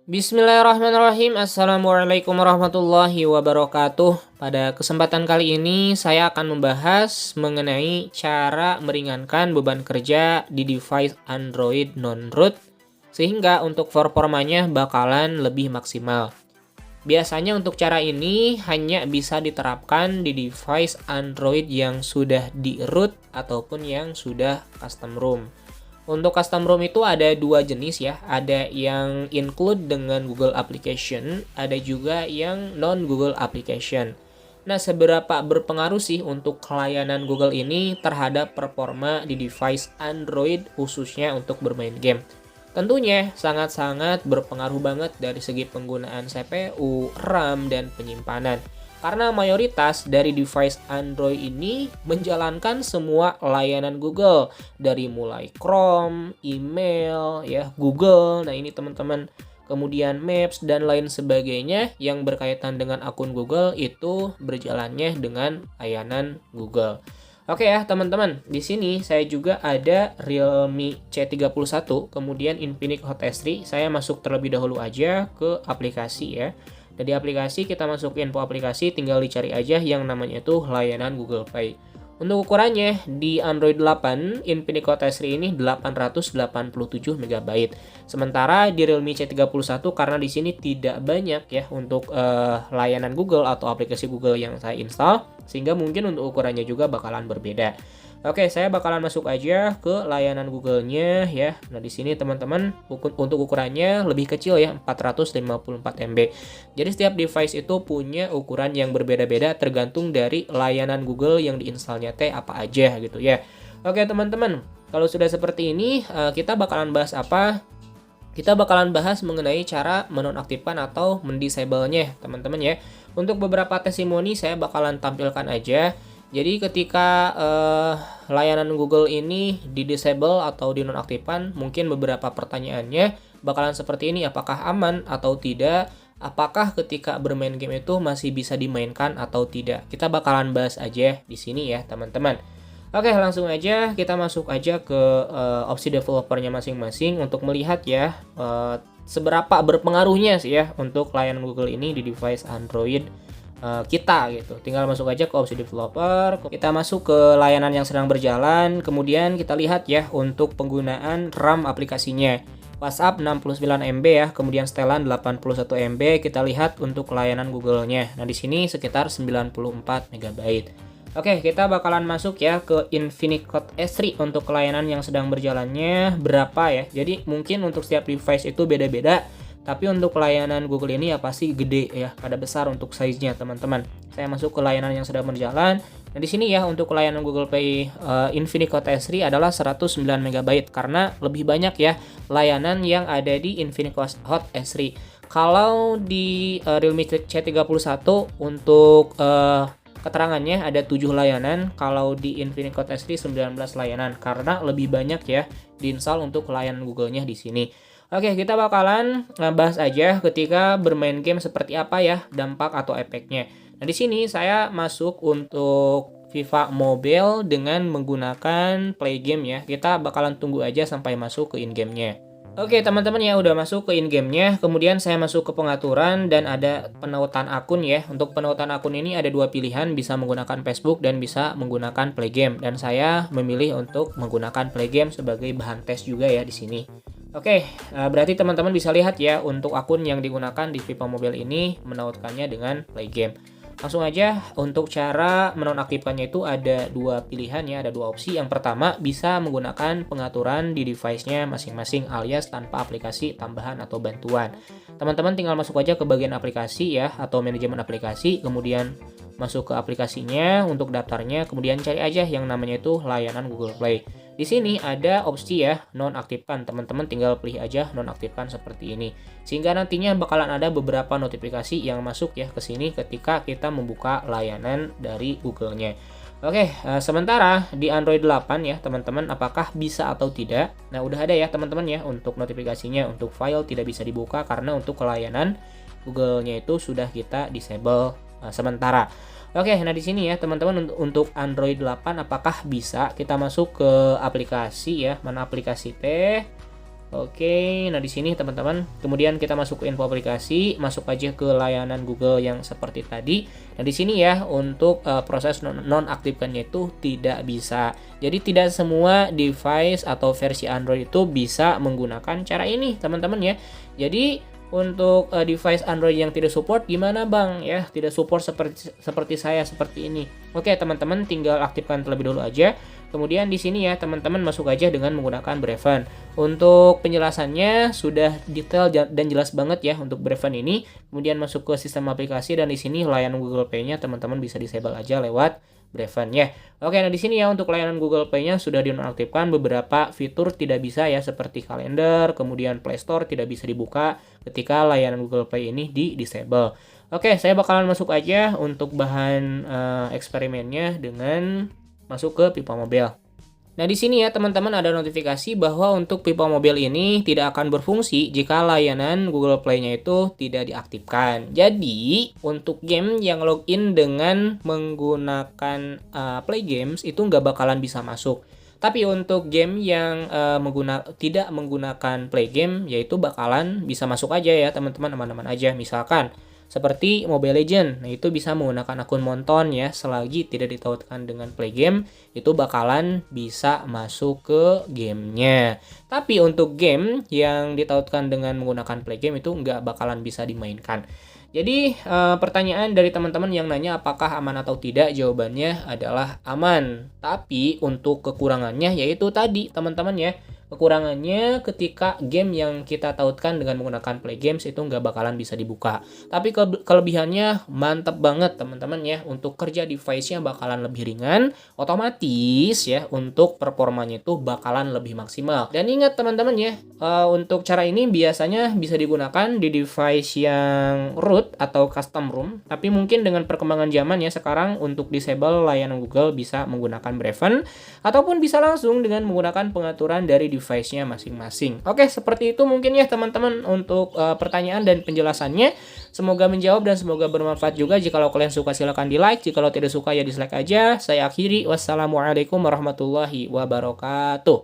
Bismillahirrahmanirrahim. Assalamualaikum warahmatullahi wabarakatuh. Pada kesempatan kali ini saya akan membahas mengenai cara meringankan beban kerja di device Android non-root sehingga untuk performanya bakalan lebih maksimal. Biasanya untuk cara ini hanya bisa diterapkan di device Android yang sudah di-root ataupun yang sudah custom ROM. Untuk custom ROM itu ada dua jenis ya, ada yang include dengan Google Application, ada juga yang non Google Application. Nah, seberapa berpengaruh sih untuk layanan Google ini terhadap performa di device Android khususnya untuk bermain game? Tentunya sangat-sangat berpengaruh banget dari segi penggunaan CPU, RAM, dan penyimpanan. Karena mayoritas dari device Android ini menjalankan semua layanan Google dari mulai Chrome, email, ya Google. Nah, ini teman-teman. Kemudian Maps dan lain sebagainya yang berkaitan dengan akun Google itu berjalannya dengan layanan Google. Oke ya, teman-teman. Di sini saya juga ada Realme C31, kemudian Infinix Hot S3. Saya masuk terlebih dahulu aja ke aplikasi ya. Dari aplikasi kita masuk info aplikasi, tinggal dicari aja yang namanya itu layanan Google Play. Untuk ukurannya di Android 8 Infinix Hot S3 ini 887 MB. Sementara di Realme C31 karena di sini tidak banyak ya untuk layanan Google atau aplikasi Google yang saya install, sehingga mungkin untuk ukurannya juga bakalan berbeda. Oke, saya bakalan masuk aja ke layanan Google-nya ya. Nah, di sini teman-teman untuk ukurannya lebih kecil ya, 454 MB. Jadi setiap device itu punya ukuran yang berbeda-beda tergantung dari layanan Google yang diinstalnya apa aja gitu ya. Oke, teman-teman. Kalau sudah seperti ini, kita bakalan bahas apa? Kita bakalan bahas mengenai cara menonaktifkan atau mendisable-nya, teman-teman ya. Untuk beberapa testimoni saya bakalan tampilkan aja. Jadi ketika layanan Google ini di-disable atau dinonaktifkan, mungkin beberapa pertanyaannya bakalan seperti ini, apakah aman atau tidak? Apakah ketika bermain game itu masih bisa dimainkan atau tidak? Kita bakalan bahas aja di sini ya, teman-teman. Oke, langsung aja kita masuk aja ke opsi developernya masing-masing untuk melihat ya seberapa berpengaruhnya sih ya untuk layanan Google ini di device Android kita gitu. Tinggal masuk aja ke opsi developer, kita masuk ke layanan yang sedang berjalan, kemudian kita lihat ya untuk penggunaan RAM aplikasinya. WhatsApp 69 MB ya, kemudian setelan 81 MB, kita lihat untuk layanan Google-nya. Nah, di sini sekitar 94 MB. Oke, kita bakalan masuk ya ke Infinix Hot S3 untuk layanan yang sedang berjalannya berapa ya. Jadi mungkin untuk setiap device itu beda-beda. Tapi untuk layanan Google ini ya pasti gede ya, pada besar untuk size-nya teman-teman. Saya masuk ke layanan yang sedang berjalan. Nah, di sini ya untuk layanan Google Play Infinix Hot S3 adalah 109 MB karena lebih banyak ya layanan yang ada di Infinix Hot S3. Kalau di Realme C31 untuk keterangannya ada 7 layanan, kalau di Infinix Hot S3 19 layanan karena lebih banyak ya diinstal untuk layanan Google-nya di sini. Oke, kita bakalan bahas aja ketika bermain game seperti apa ya dampak atau efeknya. Nah, di sini saya masuk untuk FIFA Mobile dengan menggunakan play game ya. Kita bakalan tunggu aja sampai masuk ke in-game-nya. Oke, teman-teman ya udah masuk ke in-game-nya. Kemudian saya masuk ke pengaturan dan ada penautan akun ya. Untuk penautan akun ini ada dua pilihan, bisa menggunakan Facebook dan bisa menggunakan play game. Dan saya memilih untuk menggunakan play game sebagai bahan tes juga ya di sini. Oke, berarti teman-teman bisa lihat ya untuk akun yang digunakan di FIFA Mobile ini menautkannya dengan play game. Langsung aja untuk cara menonaktifkannya itu ada dua pilihan ya, ada dua opsi. Yang pertama bisa menggunakan pengaturan di device-nya masing-masing alias tanpa aplikasi tambahan atau bantuan. Teman-teman tinggal masuk aja ke bagian aplikasi ya atau manajemen aplikasi, kemudian masuk ke aplikasinya untuk daftarnya, kemudian cari aja yang namanya itu layanan Google Play. Di sini ada opsi ya nonaktifkan, teman-teman tinggal pilih aja nonaktifkan seperti ini. Sehingga nantinya bakalan ada beberapa notifikasi yang masuk ya ke sini ketika kita membuka layanan dari Google-nya. Oke, sementara di Android 8 ya teman-teman apakah bisa atau tidak? Nah, udah ada ya teman-teman ya untuk notifikasinya, untuk file tidak bisa dibuka karena untuk layanan Google-nya itu sudah kita disable sementara. Oke, nah di sini ya teman-teman untuk Android 8 apakah bisa kita masuk ke aplikasi ya, mana aplikasi teh? Oke, nah di sini teman-teman, kemudian kita masuk ke info aplikasi, masuk aja ke layanan Google yang seperti tadi. Nah di sini ya untuk proses nonaktifkannya itu tidak bisa. Jadi tidak semua device atau versi Android itu bisa menggunakan cara ini, teman-teman ya. Jadi untuk device Android yang tidak support gimana Bang ya? Tidak support seperti saya seperti ini. Oke, teman-teman tinggal aktifkan terlebih dulu aja. Kemudian di sini ya teman-teman masuk aja dengan menggunakan Breven. Untuk penjelasannya sudah detail dan jelas banget ya untuk Breven ini. Kemudian masuk ke sistem aplikasi dan di sini layanan Google Pay-nya teman-teman bisa disable aja lewat Breven ya. Oke, nah di sini ya untuk layanan Google Pay-nya sudah dinonaktifkan, beberapa fitur tidak bisa ya seperti kalender, kemudian Play Store tidak bisa dibuka ketika layanan Google Pay ini di disable. Oke, saya bakalan masuk aja untuk bahan eksperimennya dengan masuk ke pipa mobil. Nah, di sini ya teman-teman ada notifikasi bahwa untuk pipa mobil ini tidak akan berfungsi jika layanan Google Play-nya itu tidak diaktifkan. Jadi, untuk game yang login dengan menggunakan Play Games itu nggak bakalan bisa masuk. Tapi untuk game yang tidak menggunakan Play Game, yaitu bakalan bisa masuk aja ya teman-teman, aman-aman aja. Misalkan seperti Mobile Legends, nah itu bisa menggunakan akun Monton ya, selagi tidak ditautkan dengan Play Game, itu bakalan bisa masuk ke gamenya. Tapi untuk game yang ditautkan dengan menggunakan Play Game itu nggak bakalan bisa dimainkan. Jadi pertanyaan dari teman-teman yang nanya apakah aman atau tidak, jawabannya adalah aman. Tapi untuk kekurangannya yaitu tadi teman-teman ya, kekurangannya ketika game yang kita tautkan dengan menggunakan Play Games itu nggak bakalan bisa dibuka. Tapi kelebihannya mantap banget teman-teman ya. Untuk kerja device-nya bakalan lebih ringan, otomatis ya untuk performanya itu bakalan lebih maksimal. Dan ingat teman-teman ya, untuk cara ini biasanya bisa digunakan di device yang root atau custom ROM. Tapi mungkin dengan perkembangan zaman ya sekarang untuk disable layanan Google bisa menggunakan Breven ataupun bisa langsung dengan menggunakan pengaturan dari device-nya masing-masing. Oke, seperti itu mungkin ya teman-teman untuk pertanyaan dan penjelasannya. Semoga menjawab dan semoga bermanfaat juga. Jikalau kalian suka silahkan di like, jikalau tidak suka ya dislike aja. Saya akhiri. Wassalamualaikum warahmatullahi wabarakatuh.